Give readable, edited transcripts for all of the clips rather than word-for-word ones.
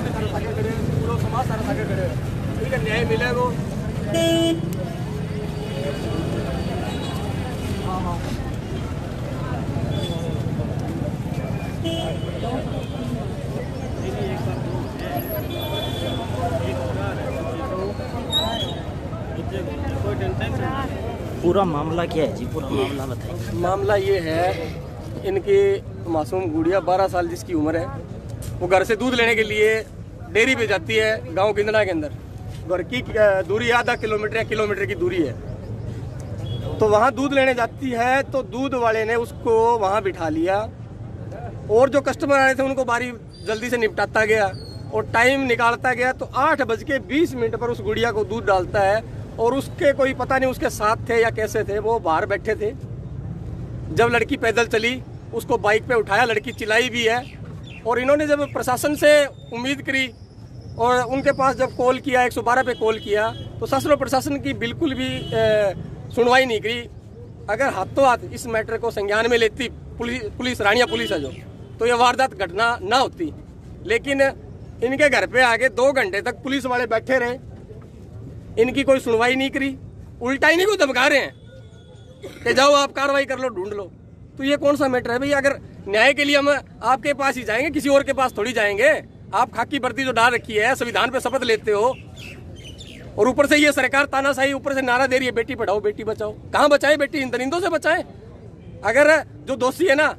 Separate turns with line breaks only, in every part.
भी सारे सागे खड़े हैं, पूरा समाज सारे सागे खड़े हैं। ठीक है, न्याय मिलेगा। हाँ हाँ
पूरा मामला क्या है जी? पूरा मामला बताइए।
मामला ये है, इनकी मासूम गुड़िया 12 साल जिसकी उम्र है, वो घर से दूध लेने के लिए डेयरी पे जाती है गांव गिंदड़ा के अंदर। घर की दूरी आधा किलोमीटर या किलोमीटर की दूरी है। तो वहाँ दूध लेने जाती है तो दूध वाले ने उसको वहाँ बिठा लिया और जो कस्टमर आए थे उनको बारी जल्दी से निपटाता गया और टाइम निकालता गया। तो 8:20 पर उस गुड़िया को दूध डालता है और उसके कोई पता नहीं उसके साथ थे या कैसे थे, वो बाहर बैठे थे। जब लड़की पैदल चली उसको बाइक पे उठाया, लड़की चिल्लाई भी है। और इन्होंने जब प्रशासन से उम्मीद करी और उनके पास जब कॉल किया, 112 पे कॉल किया, तो शासन और प्रशासन की बिल्कुल भी सुनवाई नहीं करी। अगर हाथों हाथ इस मैटर को संज्ञान में लेती पुलिस रानिया पुलिस है जो, तो यह वारदात घटना ना होती। लेकिन इनके घर पे आके 2 घंटे तक पुलिस वाले बैठे रहे, इनकी कोई सुनवाई नहीं करी, उल्टा इन्हीं को धमका रहे हैं कि जाओ आप कार्रवाई कर लो, ढूंढ लो। तो ये कौन सा मैटर है भाई? अगर न्याय के लिए हम आपके पास ही जाएंगे, किसी और के पास थोड़ी जाएंगे। आप खाकी वर्दी जो डाल रखी है, संविधान पे शपथ लेते हो और ऊपर से ये सरकार तानाशाही ऊपर से नारा दे रही है बेटी पढ़ाओ बेटी बचाओ। कहाँ बचाए बेटी? इन दरिंदों से बचाए। अगर जो दोषी है ना,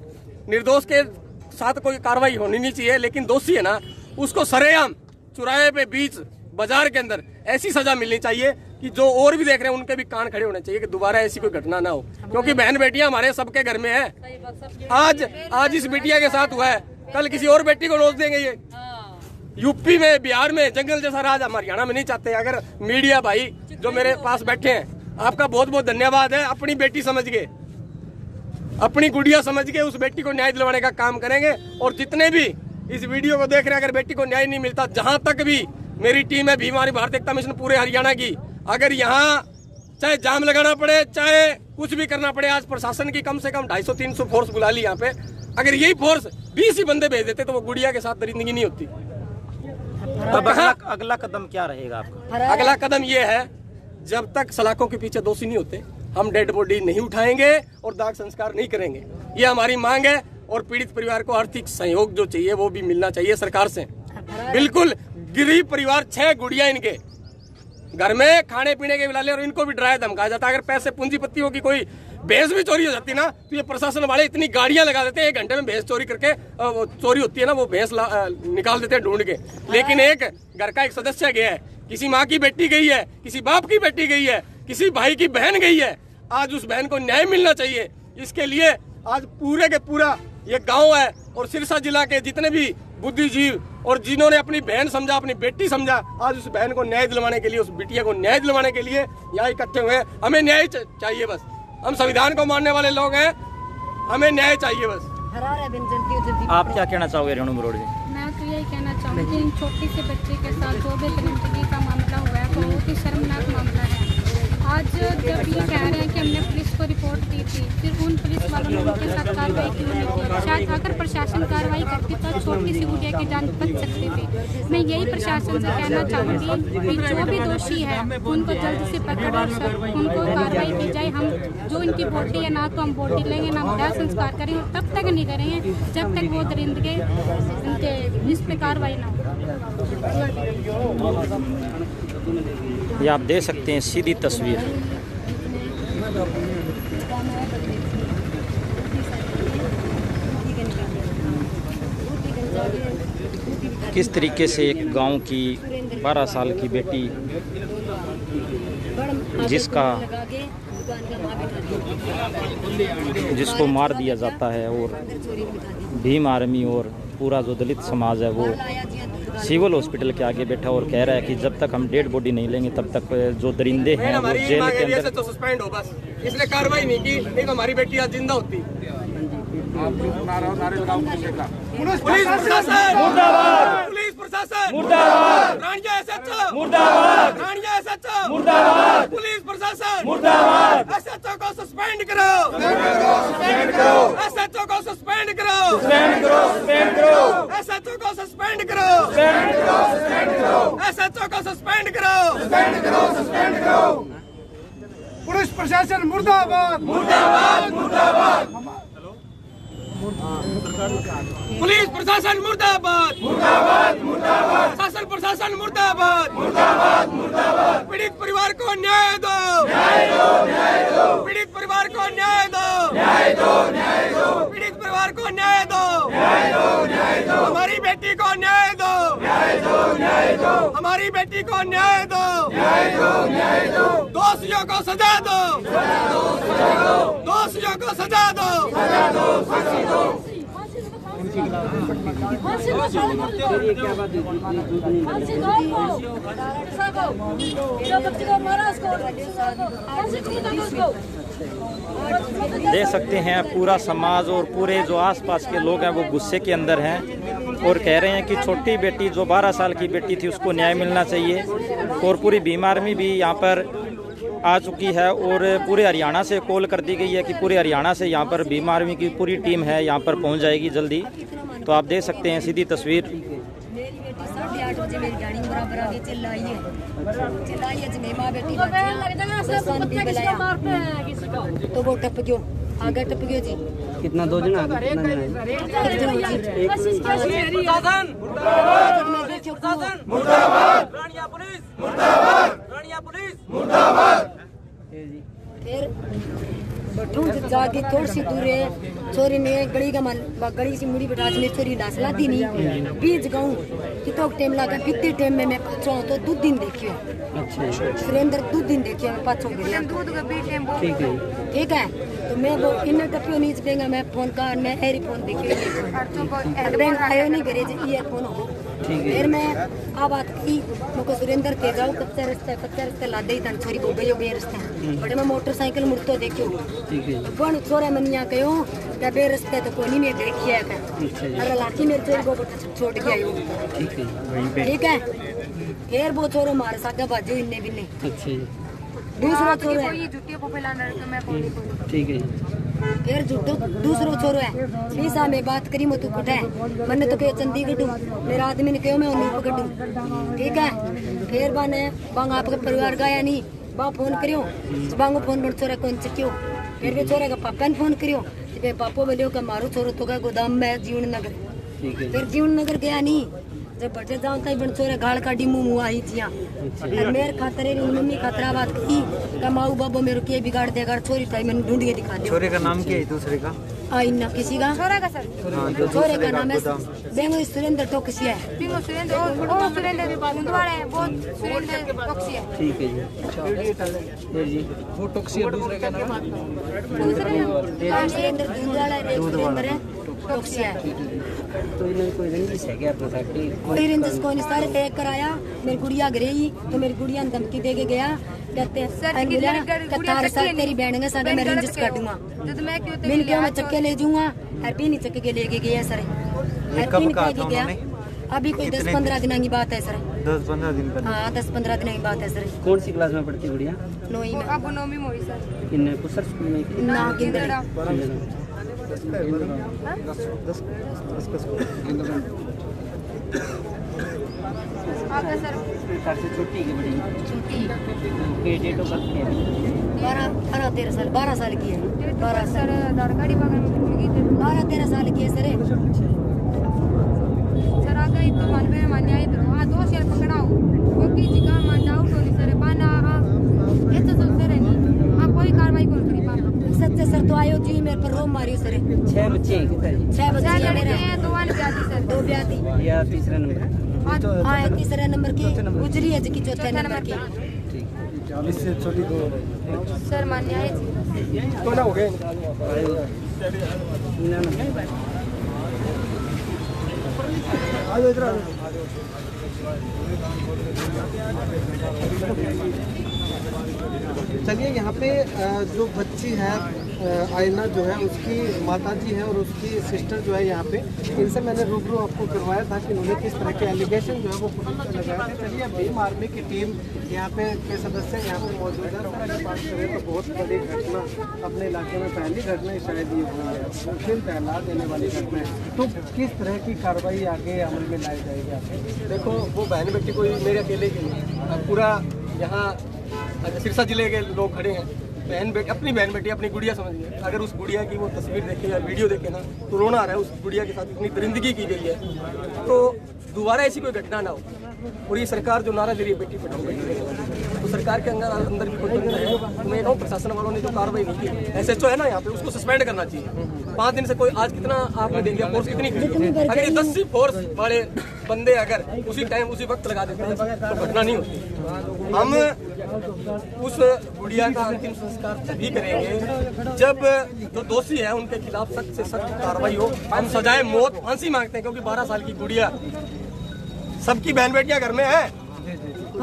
निर्दोष के साथ कोई कार्रवाई होनी नहीं चाहिए, लेकिन दोषी है ना उसको सरेआम चुराहे पे बीच बाजार के अंदर ऐसी सजा मिलनी चाहिए कि जो और भी देख रहे हैं उनके भी कान खड़े होने चाहिए कि दोबारा ऐसी कोई घटना ना हो। क्योंकि बहन बेटियां हमारे सबके घर में है। आज इस बेटिया के साथ हुआ है, कल किसी और बेटी को नोच देंगे। ये यूपी में, बिहार में जंगल जैसा राज हम हरियाणा में नहीं चाहते। अगर मीडिया भाई जो मेरे पास बैठे हैं, आपका बहुत बहुत धन्यवाद है। अपनी बेटी समझ के, अपनी गुड़िया समझ के उस बेटी को न्याय दिलवाने का काम करेंगे। और जितने भी इस वीडियो को देख रहे हैं, अगर बेटी को न्याय नहीं मिलता, जहां तक भी मेरी टीम है भीम आर्मी भारतीय एकता मिशन पूरे हरियाणा की, अगर यहाँ चाहे जाम लगाना पड़े, चाहे कुछ भी करना पड़े, आज प्रशासन की कम से कम 250-300 फोर्स बुला ली यहाँ पे। अगर यही फोर्स 20 ही बंदे भेज देते तो वो गुड़िया के साथ दरिंदगी नहीं होती।
अब अगला कदम क्या रहेगा आपका?
अगला कदम ये है, जब तक सलाखों के पीछे दोषी नहीं होते, हम डेड बॉडी नहीं उठाएंगे और दाह संस्कार नहीं करेंगे। ये हमारी मांग है। और पीड़ित परिवार को आर्थिक सहयोग जो चाहिए वो भी मिलना चाहिए सरकार से। बिल्कुल गरीब परिवार, 6 गुड़िया इनके घर में खाने पीने के बिलाले और इनको भी डराया धमकाया जाता है। अगर पैसे पूंजीपतियों की कोई भैंस भी चोरी हो जाती ना, तो ये प्रशासन वाले इतनी गाड़ियां लगा देते हैं, 1 घंटे में भैंस चोरी करके, वो चोरी होती है ना, वो भैंस निकाल देते हैं ढूंढ के। लेकिन एक घर का एक सदस्य गया है, किसी माँ की बेटी गई है, किसी बाप की बेटी गई है, किसी भाई की बहन गई है, आज उस बहन को न्याय मिलना चाहिए। इसके लिए आज पूरे के पूरा ये गांव है और सिरसा जिला के जितने भी बुद्धिजीव और जिन्होंने अपनी बहन समझा, अपनी बेटी समझा, आज उस बहन को न्याय दिलवाने के लिए, उस बिटिया को न्याय दिलवाने के लिए यहाँ इकट्ठे हुए हैं। हमें न्याय चाहिए बस। हम संविधान को मानने वाले लोग हैं, हमें न्याय चाहिए बस।
आप क्या कहना चाहोगे रेणु मरोड़ जी?
मैं तो यही कहना चाहूँगी, इन छोटी से बच्चे के साथ जो भी दरिंदगी का मामला हुआ है बहुत ही शर्मनाक मामला है। आज जब ये कह रहे हैं कि हमने पुलिस को रिपोर्ट दी थी, फिर उन पुलिस वालों ने उनके साथ कार्रवाई क्यों नहीं की? शायद अगर प्रशासन कार्रवाई करती तो छोटी सी गुड़िया की जान बच सकती थी। मैं यही प्रशासन से कहना चाहूँगी कि जो भी दोषी है उनको जल्द से पकड़ कर उनको कार्रवाई की जाए। हम जो इनकी बॉडी है, ना तो हम बॉडी लेंगे ना हम दाह संस्कार करेंगे, तब तक नहीं करेंगे जब तक वो दरिंदगी इनके इस पर कार्रवाई ना हो।
ये आप दे सकते हैं सीधी तस्वीर। किस तरीके से एक गांव की 12 साल की बेटी जिसको मार दिया जाता है और भीम आर्मी और पूरा जो दलित समाज है वो सिविल हॉस्पिटल के आगे बैठा और कह रहा है कि जब तक हम डेड बॉडी नहीं लेंगे तब तक जो दरिंदे हैं वो जेल के अंदर
तो सस्पेंड हो बस। इसने कार्रवाई नहीं की, नहीं तो हमारी बेटी आज जिंदा होती। पुलिस प्रशासन मुर्दाबाद, पुलिस प्रशासन मुर्दाबाद, रानिया एसएचओ मुर्दाबाद, रानिया एसएचओ मुर्दाबाद, पुलिस प्रशासन मुर्दाबाद। एसएचओ को सस्पेंड करो, सस्पेंड करो, एसएचओ को सस्पेंड करो, सस्पेंड करो, सस्पेंड करो, एसएचओ को सस्पेंड करो, सस्पेंड करो। एसएचओ को सस्पेंड करो, सस्पेंड करो, सस्पेंड करो।
पुलिस प्रशासन मुर्दाबाद,
मुर्दाबाद, मुर्दाबाद। पुलिस प्रशासन मुर्दाबाद, मुर्दाबाद, मुर्दाबाद। शासन प्रशासन मुर्दाबाद, मुर्दाबाद, मुर्दाबाद। पीड़ित परिवार को न्याय दो, न्याय दो, न्याय दो। पीड़ित परिवार को न्याय दो, न्याय दो, न्याय दो। पीड़ित परिवार को न्याय दो, न्याय दो, न्याय दो। हमारी बेटी को न्याय दो, न्याय दो, न्याय दो। हमारी बेटी को न्याय दो, न्याय दो, न्याय दो। दोषियों को सजा दो, सजा दो, सजा दो। दोषियों को सजा दो, सजा दो, सजा दो।
देख सकते हैं पूरा समाज और पूरे जो आसपास के लोग हैं वो गुस्से के अंदर हैं और कह रहे हैं कि छोटी बेटी जो 12 साल की बेटी थी उसको न्याय मिलना चाहिए। और पूरी भीम आर्मी भी यहाँ पर आ चुकी है और पूरे हरियाणा से कॉल कर दी गई है कि पूरे हरियाणा से यहाँ पर भीम आर्मी की पूरी टीम है यहाँ पर पहुँच जाएगी जल्दी। तो आप देख सकते हैं सीधी तस्वीर।
मेरी बेटी 8:30 बजे मेरी गाड़ी बराबर आगे चिल्लाई है जब माँ बेटी तो वो टप गयो, आगे टप गयो जी।
कितना 2 जन आगे, कितना जन
मुर्दाबाद, रानिया पुलिस मुर्दाबाद, रानिया पुलिस मुर्दाबाद।
फिर जाके थोड़ी सी दूर है छोरी ने गली का मन गली से मुड़ी बैठा ने छोरी डांस लाती नहीं बीच गाँव कितना टाइम लगा। कितने टाइम में मैं पाछो तो 2 दिन देखियो। अच्छा सुरेंद्र 2 दिन देखियो मैं पाछो गया।
ठीक है,
ठीक है। तो मैं वो इन टपियो नीचे पेंगा मैं फोन का मैं हेरी फोन देखियो बैंक आयो नहीं करे ईयरफोन हो। फिर मैं आ बात की मुझको सुरेंद्र के जाओ कच्चा रास्ता ला दे तन छोरी को गयो बे रास्ता बड़े मैं मोटरसाइकिल मुड़तो देखियो।
ठीक है।
बन छोरे मनिया कयो के बे रास्ते तो कोनी में देखिया का अरे लाठी मेरे छोरी को छोड़ के आयो।
ठीक है, वहीं पे।
ठीक है। फिर वो छोरो मारे सागा बाजू इन्ने भी नहीं।
अच्छा
दूसरा छोरो है
ठीक है।
फिर झूठो दूसरो छोरो है शीशा में बात करी मैं तू कुछ है मैंने तो कहो चंडीगढ़ मेरा आदमी ने कहो मैं उन्हीं पकड़ू। ठीक है। फिर बाने बांग आपके परिवार गया नहीं बा फोन करियो बांगो फोन बन छोरा कौन चक्यो। फिर भी छोरा का पापा ने फोन करियो तो पापा बोलियो का मारो छोरो तो का गोदाम में जीवन नगर। फिर जीवन नगर गया नहीं जब बचे जाऊं तई बन छोरे गाल काटी मुंह आई जिया और मेरे खातरे मम्मी खातरा बात की का माऊ बाबू मेरे के बिगाड़ देगा छोरी ताई मैंने ढूंढ के दिखा दे।
छोरे का नाम क्या है दूसरे का?
आई ना किसी का छोरा का सर छोरे का नाम है बेंगो सुरेंद्र टोकसी है। बेंगो सुरेंद्र ओ सुरेंद्र गुंदवाड़े है वो सुरेंद्र टोकसी है।
ठीक है जी। वो टोकसी है दूसरे का नाम
सुरेंद्र गुंदवाड़ा है टोकसी है।
तो इन्हें कोई रंजिश है क्या अपने साथ?
कोई रंजिश को नहीं सारे पैक कराया मेरी गुड़िया घरे ही तो मेरी गुड़िया ने धमकी दे के गया कहते सर तेरी बहन का सागा मैं रंजिश काटूंगा मैंने क्या मैं चक्के ले जाऊंगा हरपी नहीं चक्के के लेके गया सर हरपी नहीं कह गया। अभी कोई 10-15 दिन की बात है सर।
10-15 दिन पहले?
हाँ 10-15 दिन की बात है सर।
कौन सी क्लास में पढ़ती गुड़िया?
9वीं में।
अब 9वीं मोरी सर
इन कुसर स्कूल में
ना किंदर
आपका सर
से छोटी की बड़ी
छोटी
डेट ऑफ बर्थ क्या है?
12-13 साल 12 साल की है। 12
सर आधार कार्ड बगल में मिल गई
12-13 साल की है सर।
सर आगे तो मन में मान्या है तो आ 2 शेयर पकड़ाओ क्योंकि जिका मान जाओ तो सर बाना ये तो सर नहीं हां कोई कार्रवाई कौन करी पापा
सच्चे सर तो आयो जी मेरे पर रोम मारियो सर।
6 बच्चे हैं कितने?
6 बच्चे हैं मेरे।
हैं 2 वाली ब्याती सर
2 ब्याती
या तीसरा नंबर?
हाँ तीसरे नंबर की गुजरी है जी चौथे नंबर की।
इससे छोटी को
सर मान्य है जी
तो ना हो गए
आज इधर चलिए। यहाँ पे जो बच्ची है आयना जो है उसकी माताजी है और उसकी सिस्टर जो है यहाँ पे इनसे मैंने रूबरू आपको करवाया था कि उन्होंने किस तरह के एलिगेशन जो है वो पुलिस पर लगाए थे। चलिए भीम आर्मी की टीम यहाँ पे के सदस्य यहाँ पे मौजूद है। अगर बात करें तो बहुत बड़ी घटना अपने इलाके में पहली घटना ही शायद ये हुई है फिर पहला देने वाली घटना है। तो किस तरह की कार्रवाई आगे अमल में लाई जाएगी? आपको
देखो वो कोई बहन बेटी कोई मेरे अकेले की नहीं, पूरा यहाँ सिरसा जिले के लोग खड़े हैं। बहन बेटी अपनी बहन बेटी अपनी गुड़िया समझिए, अगर उस गुड़िया की वो तस्वीर देखे या वीडियो देखे ना तो रोना आ रहा है। उस गुड़िया के साथ इतनी दरिंदगी की गई है तो दोबारा ऐसी कोई घटना ना हो। और ये सरकार जो नारा दे रही है बेटी पढ़ाओ बेटी पढ़ाओ, तो सरकार के अंदर भी कोई तंत्र है। तो मैं कहूँ प्रशासन वालों ने जो कार्रवाई नहीं की, SHO है ना यहाँ पे, उसको सस्पेंड करना चाहिए। 5 दिन से कोई आज कितना आपने देख लिया फोर्स कितनी खड़ी है। अगर ये 10 फोर्स वाले बंदे अगर उसी टाइम उसी वक्त लगा देते हैं तो घटना नहीं होती। हम उस गुड़िया का अंतिम संस्कार तभी करेंगे जब जो दोषी है उनके खिलाफ सख्त से सख्त कार्रवाई हो। हम सजाए मौत फांसी मांगते हैं, क्योंकि 12 साल की गुड़िया, सबकी बहन बेटियां घर में है,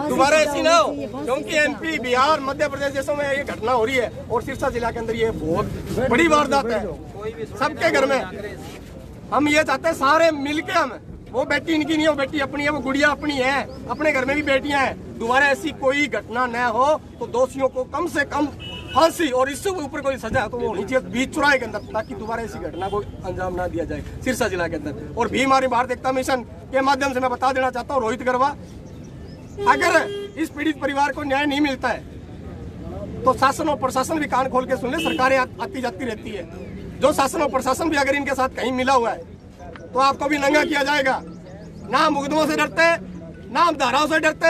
दोबारा ऐसी ना हो। क्योंकि MP, बिहार, मध्य प्रदेश जैसों में ये घटना हो रही है और सिरसा जिला के अंदर ये बहुत बड़ी वारदात है सबके घर में। हम ये चाहते हैं सारे मिलके, हम वो बेटी इनकी नहीं है, वो बेटी अपनी है, वो गुड़िया अपनी है, अपने घर में भी बेटियां हैं। दोबारा ऐसी कोई घटना न हो तो दोषियों को कम से कम फांसी और इससे ऊपर कोई सजा तो वो होनी चाहिए बीच चुराहे के अंदर, ताकि दोबारा ऐसी घटना को अंजाम ना दिया जाए सिरसा जिला के अंदर। और भीम आर्मी भारत एकता मिशन के माध्यम से मैं बता देना चाहता हूँ, रोहित गरवा, अगर इस पीड़ित परिवार को न्याय नहीं मिलता है तो शासन और प्रशासन भी कान खोल के सुन ले। सरकारें आती जाती रहती है, जो शासन और प्रशासन भी अगर इनके साथ कहीं मिला हुआ है तो आपको भी नंगा किया जाएगा। ना हम मुकदमों से डरते, ना हम धाराओं से डरते,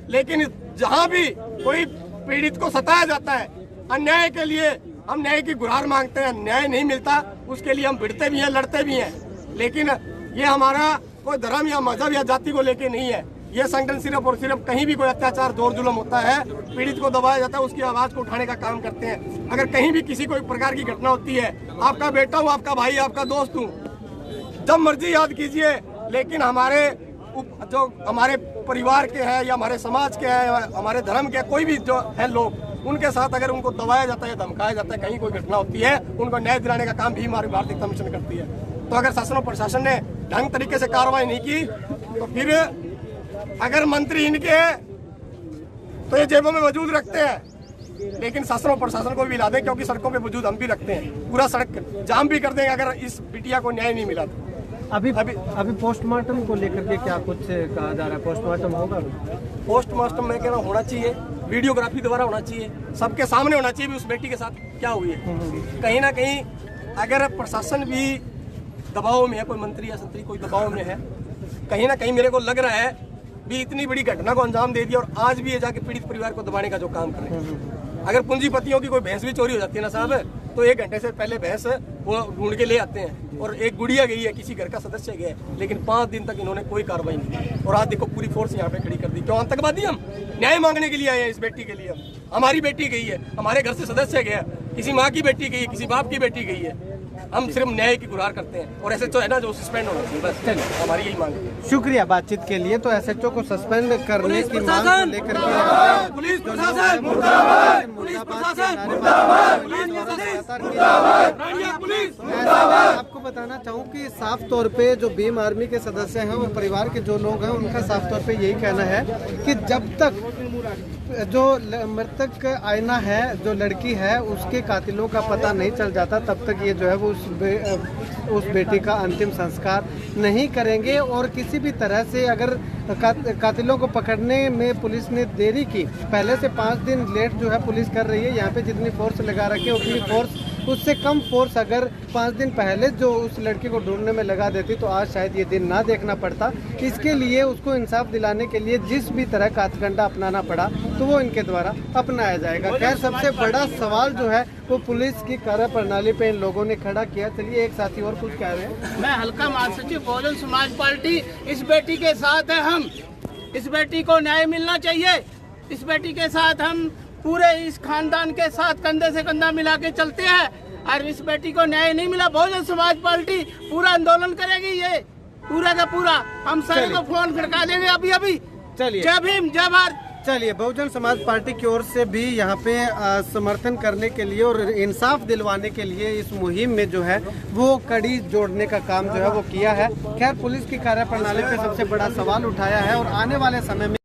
लेकिन जहां भी कोई पीड़ित को सताया जाता है अन्याय के लिए, हम न्याय की गुहार मांगते हैं। न्याय नहीं मिलता उसके लिए हम भिड़ते भी हैं, लड़ते भी हैं, लेकिन ये हमारा कोई धर्म या मजहब या जाति को लेके नहीं है। ये संगठन सिर्फ और सिर्फ कहीं भी कोई अत्याचार जोर जुल्म होता है, पीड़ित को दबाया जाता है, उसकी आवाज को उठाने का काम करते हैं। अगर कहीं भी किसी कोई प्रकार की घटना होती है, आपका बेटा हूँ, आपका भाई, आपका दोस्त हूँ, जब मर्जी याद कीजिए, लेकिन जो हमारे परिवार के हैं या हमारे समाज के हैं या हमारे धर्म के कोई भी जो है लोग, उनके साथ अगर उनको दबाया जाता है या धमकाया जाता है, कहीं कोई घटना होती है, उनको न्याय दिलाने का काम भी हमारी भारतीय एकता मिशन करती है। तो अगर शासन और प्रशासन ने ढंग तरीके से कार्रवाई नहीं की तो फिर अगर मंत्री इनके हैं तो ये जेबों में मौजूद रखते हैं, लेकिन शासन और प्रशासन को भी ला दें, क्योंकि सड़कों पे मौजूद हम भी रखते हैं, पूरा सड़क जाम भी कर देंगे अगर इस बिटिया को न्याय नहीं मिला तो।
अभी पोस्टमार्टम को लेकर के क्या कुछ कहा जा रहा है? पोस्टमार्टम होगा?
पोस्टमार्टम मैं कह रहा हूँ होना चाहिए, वीडियोग्राफी दोबारा होना चाहिए, सबके सामने होना चाहिए भी उस बेटी के साथ क्या हुई है। कहीं ना कहीं अगर प्रशासन भी दबाव में है, कोई मंत्री या संतरी कोई दबाव में है, कहीं ना कहीं मेरे को लग रहा है भी इतनी बड़ी घटना को अंजाम दे दिया और आज भी ये जाके पीड़ित परिवार को दबाने का जो काम कर रहे हैं। अगर पूंजीपतियों की कोई भैंस भी चोरी हो जाती है ना साहब, तो 1 घंटे से पहले भैंस वो ढूंढ के ले आते हैं। और एक गुड़िया गई है, किसी घर का सदस्य गया है, लेकिन 5 दिन तक इन्होंने कोई कार्रवाई नहीं की। और आज देखो पूरी फोर्स यहाँ पे खड़ी कर दी। क्यों? आतंकवादी हम न्याय मांगने के लिए आए हैं इस बेटी के लिए। हमारी बेटी गई है, हमारे घर से सदस्य गया, किसी माँ की बेटी गई है, किसी बाप की बेटी गई है, हम सिर्फ न्याय की गुहार करते हैं। और SHO है ना जो सस्पेंड होना चाहिए, बस हमारी यही मांग है।
शुक्रिया बातचीत के लिए। तो SHO को सस्पेंड करने की मांग को लेकर के
पुलिस प्रशासन मुर्दाबाद, पुलिस प्रशासन मुर्दाबाद, पुलिस।
आपको बताना चाहूँ कि साफ तौर पे जो भीम आर्मी के सदस्य हैं और परिवार के जो लोग हैं उनका साफ तौर पे यही कहना है कि जब तक जो मृतक आयना है, जो लड़की है, उसके कातिलों का पता नहीं चल जाता तब तक ये जो है वो उस बेटी का अंतिम संस्कार नहीं करेंगे। और किसी भी तरह से अगर कातिलों को पकड़ने में पुलिस ने देरी की, पहले से 5 दिन लेट जो है पुलिस कर रही है, यहाँ पे जितनी फोर्स लगा रखी है उतनी फोर्स, उससे कम फोर्स अगर 5 दिन पहले जो उस लड़की को ढूंढने में लगा देती तो आज शायद ये दिन ना देखना पड़ता। इसके लिए उसको इंसाफ दिलाने के लिए जिस भी तरह का हथकंडा अपनाना पड़ा तो वो इनके द्वारा अपनाया जाएगा। खैर, सबसे बड़ा सवाल जो है वो पुलिस की कार्यप्रणाली पे इन लोगों ने खड़ा किया। चलिए एक साथी और कुछ कह रहे हैं।
मैं हल्का महासचिव बहुजन समाज पार्टी, इस बेटी के साथ है हम। इस बेटी को न्याय मिलना चाहिए। इस बेटी के साथ हम पूरे इस खानदान के साथ कंधे से कंधा मिला के चलते हैं। और इस बेटी को न्याय नहीं मिला, बहुजन समाज पार्टी पूरा आंदोलन करेगी। ये पूरा का पूरा हम सभी को फोन खड़का देंगे अभी।
चलिए,
जय भीम, जय भारत।
चलिए, बहुजन समाज पार्टी की ओर से भी यहाँ पे समर्थन करने के लिए और इंसाफ दिलवाने के लिए इस मुहिम में जो है वो कड़ी जोड़ने का काम जो है वो किया है। खैर, पुलिस की कार्यप्रणाली पे सबसे बड़ा सवाल उठाया है और आने वाले समय में